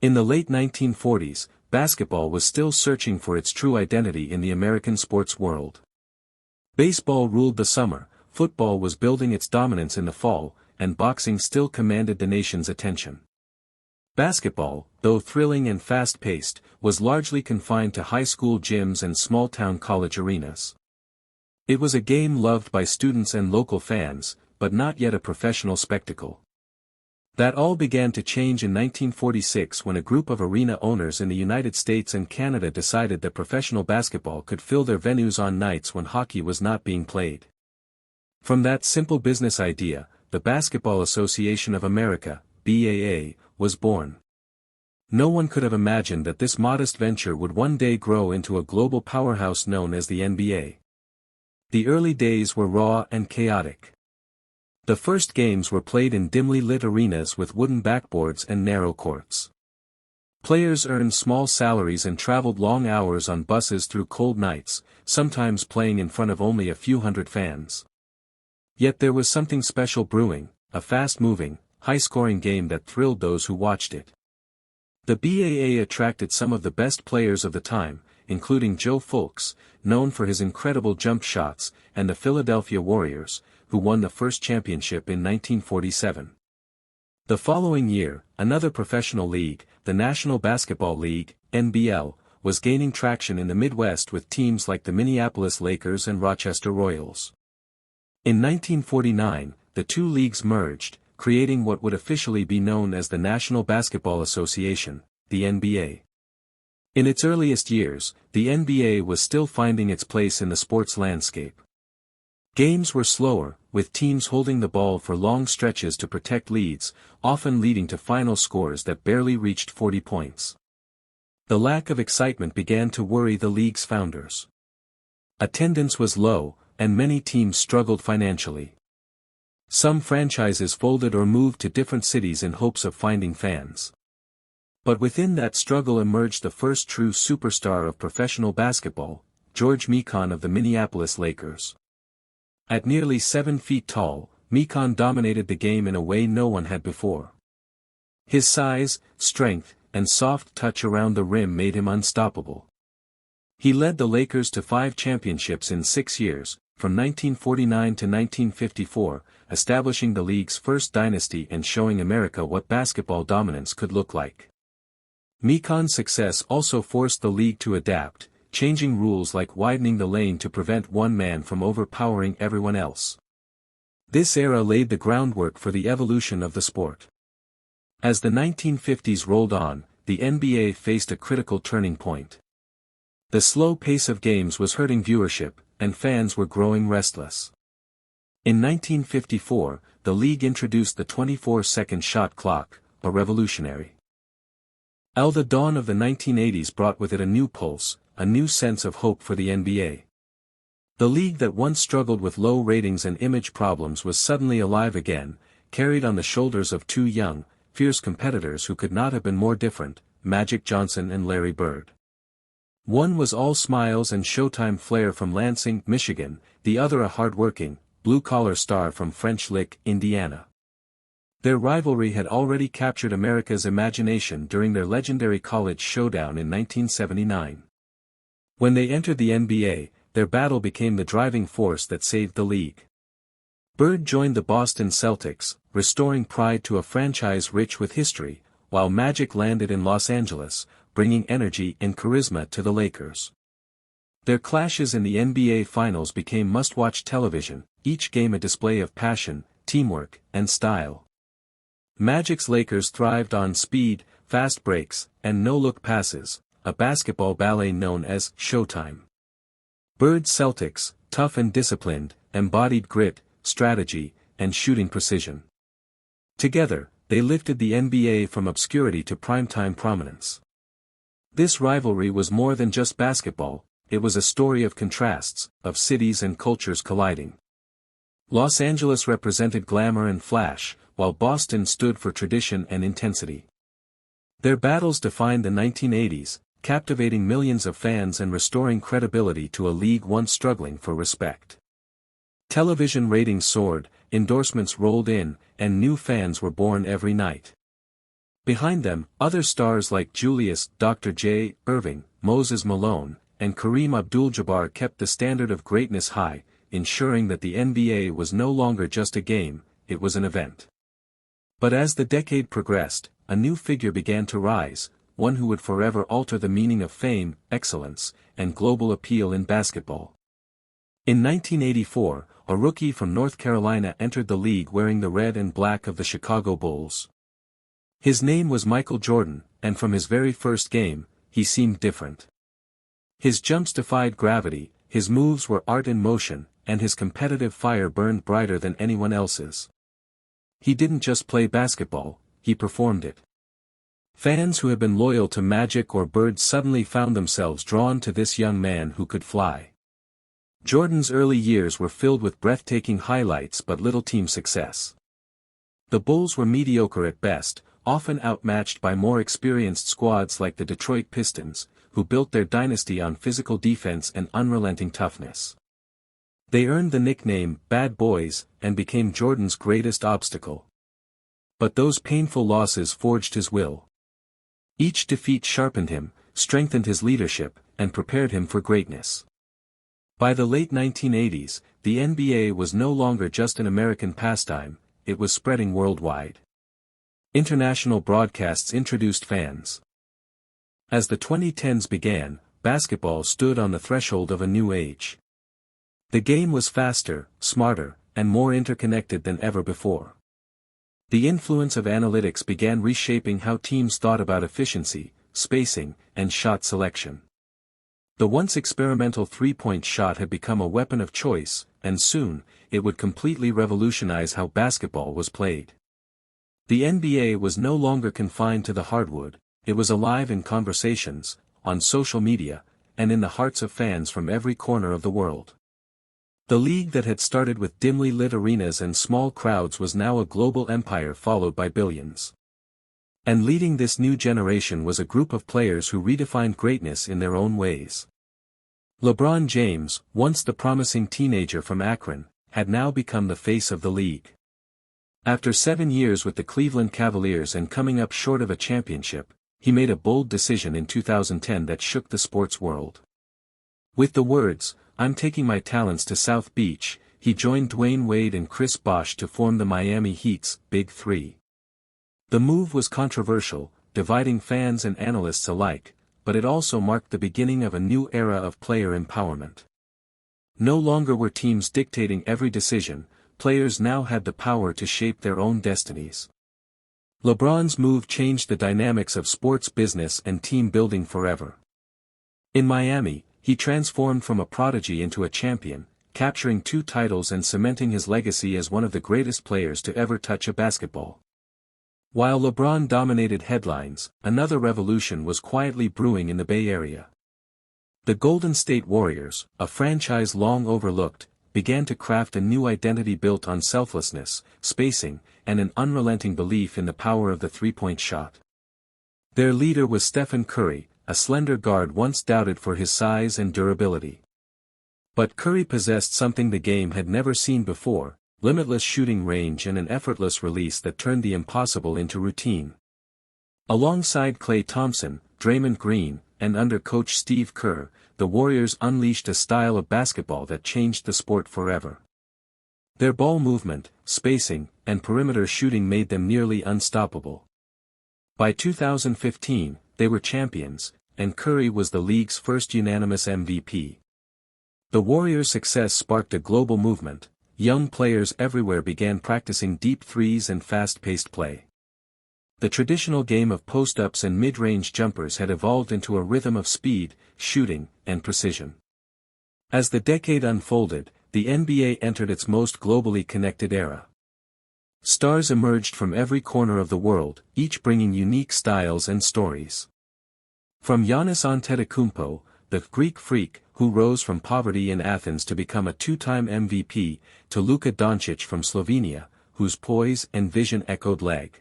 In the late 1940s, basketball was still searching for its true identity in the American sports world. Baseball ruled the summer, football was building its dominance in the fall, and boxing still commanded the nation's attention. Basketball, though thrilling and fast-paced, was largely confined to high school gyms and small-town college arenas. It was a game loved by students and local fans, but not yet a professional spectacle. That all began to change in 1946 when a group of arena owners in the United States and Canada decided that professional basketball could fill their venues on nights when hockey was not being played. From that simple business idea, the Basketball Association of America, BAA, was born. No one could have imagined that this modest venture would one day grow into a global powerhouse known as the NBA. The early days were raw and chaotic. The first games were played in dimly lit arenas with wooden backboards and narrow courts. Players earned small salaries and traveled long hours on buses through cold nights, sometimes playing in front of only a few hundred fans. Yet there was something special brewing, a fast-moving, high-scoring game that thrilled those who watched it. The BAA attracted some of the best players of the time, including Joe Fulks, known for his incredible jump shots, and the Philadelphia Warriors, who won the first championship in 1947. The following year, another professional league, the National Basketball League, NBL, was gaining traction in the Midwest with teams like the Minneapolis Lakers and Rochester Royals. In 1949, the two leagues merged, creating what would officially be known as the National Basketball Association, the NBA. In its earliest years, the NBA was still finding its place in the sports landscape. Games were slower, with teams holding the ball for long stretches to protect leads, often leading to final scores that barely reached 40 points. The lack of excitement began to worry the league's founders. Attendance was low, and many teams struggled financially. Some franchises folded or moved to different cities in hopes of finding fans. But within that struggle emerged the first true superstar of professional basketball, George Mikan of the Minneapolis Lakers. At nearly 7 feet tall, Mikan dominated the game in a way no one had before. His size, strength, and soft touch around the rim made him unstoppable. He led the Lakers to 5 championships in 6 years, from 1949 to 1954, establishing the league's first dynasty and showing America what basketball dominance could look like. Mikan's success also forced the league to adapt, changing rules like widening the lane to prevent one man from overpowering everyone else. This era laid the groundwork for the evolution of the sport. As the 1950s rolled on, the NBA faced a critical turning point. The slow pace of games was hurting viewership, and fans were growing restless. In 1954, the league introduced the 24-second shot clock, a revolutionary. The dawn of the 1980s brought with it a new pulse, a new sense of hope for the NBA. The league that once struggled with low ratings and image problems was suddenly alive again, carried on the shoulders of two young, fierce competitors who could not have been more different, Magic Johnson and Larry Bird. One was all smiles and showtime flair from Lansing, Michigan, the other a hard-working, blue-collar star from French Lick, Indiana. Their rivalry had already captured America's imagination during their legendary college showdown in 1979. When they entered the NBA, their battle became the driving force that saved the league. Bird joined the Boston Celtics, restoring pride to a franchise rich with history, while Magic landed in Los Angeles, bringing energy and charisma to the Lakers. Their clashes in the NBA Finals became must-watch television, each game a display of passion, teamwork, and style. Magic's Lakers thrived on speed, fast breaks, and no-look passes, a basketball ballet known as Showtime. Bird's Celtics, tough and disciplined, embodied grit, strategy, and shooting precision. Together, they lifted the NBA from obscurity to primetime prominence. This rivalry was more than just basketball, it was a story of contrasts, of cities and cultures colliding. Los Angeles represented glamour and flash, while Boston stood for tradition and intensity. Their battles defined the 1980s, captivating millions of fans and restoring credibility to a league once struggling for respect. Television ratings soared, endorsements rolled in, and new fans were born every night. Behind them, other stars like Julius Dr. J. Irving, Moses Malone, and Kareem Abdul-Jabbar kept the standard of greatness high, ensuring that the NBA was no longer just a game, it was an event. But as the decade progressed, a new figure began to rise, one who would forever alter the meaning of fame, excellence, and global appeal in basketball. In 1984, a rookie from North Carolina entered the league wearing the red and black of the Chicago Bulls. His name was Michael Jordan, and from his very first game, he seemed different. His jumps defied gravity, his moves were art in motion, and his competitive fire burned brighter than anyone else's. He didn't just play basketball, he performed it. Fans who had been loyal to Magic or Bird suddenly found themselves drawn to this young man who could fly. Jordan's early years were filled with breathtaking highlights but little team success. The Bulls were mediocre at best, often outmatched by more experienced squads like the Detroit Pistons, who built their dynasty on physical defense and unrelenting toughness. They earned the nickname Bad Boys and became Jordan's greatest obstacle. But those painful losses forged his will. Each defeat sharpened him, strengthened his leadership, and prepared him for greatness. By the late 1980s, the NBA was no longer just an American pastime, it was spreading worldwide. International broadcasts introduced fans. As the 2010s began, basketball stood on the threshold of a new age. The game was faster, smarter, and more interconnected than ever before. The influence of analytics began reshaping how teams thought about efficiency, spacing, and shot selection. The once experimental three-point shot had become a weapon of choice, and soon, it would completely revolutionize how basketball was played. The NBA was no longer confined to the hardwood, it was alive in conversations, on social media, and in the hearts of fans from every corner of the world. The league that had started with dimly lit arenas and small crowds was now a global empire followed by billions. And leading this new generation was a group of players who redefined greatness in their own ways. LeBron James, once the promising teenager from Akron, had now become the face of the league. After 7 years with the Cleveland Cavaliers and coming up short of a championship, he made a bold decision in 2010 that shook the sports world. With the words, "I'm taking my talents to South Beach," he joined Dwayne Wade and Chris Bosh to form the Miami Heat's Big Three. The move was controversial, dividing fans and analysts alike, but it also marked the beginning of a new era of player empowerment. No longer were teams dictating every decision, players now had the power to shape their own destinies. LeBron's move changed the dynamics of sports business and team building forever. In Miami, he transformed from a prodigy into a champion, capturing 2 titles and cementing his legacy as one of the greatest players to ever touch a basketball. While LeBron dominated headlines, another revolution was quietly brewing in the Bay Area. The Golden State Warriors, a franchise long overlooked, began to craft a new identity built on selflessness, spacing, and an unrelenting belief in the power of the three-point shot. Their leader was Stephen Curry, a slender guard once doubted for his size and durability. But Curry possessed something the game had never seen before: limitless shooting range and an effortless release that turned the impossible into routine. Alongside Klay Thompson, Draymond Green, and under coach Steve Kerr, the Warriors unleashed a style of basketball that changed the sport forever. Their ball movement, spacing, and perimeter shooting made them nearly unstoppable. By 2015, they were champions, and Curry was the league's first unanimous MVP. The Warriors' success sparked a global movement. Young players everywhere began practicing deep threes and fast-paced play. The traditional game of post-ups and mid-range jumpers had evolved into a rhythm of speed, shooting, and precision. As the decade unfolded, the NBA entered its most globally connected era. Stars emerged from every corner of the world, each bringing unique styles and stories. From Giannis Antetokounmpo, the Greek freak, who rose from poverty in Athens to become a 2-time MVP, to Luka Doncic from Slovenia, whose poise and vision echoed leg.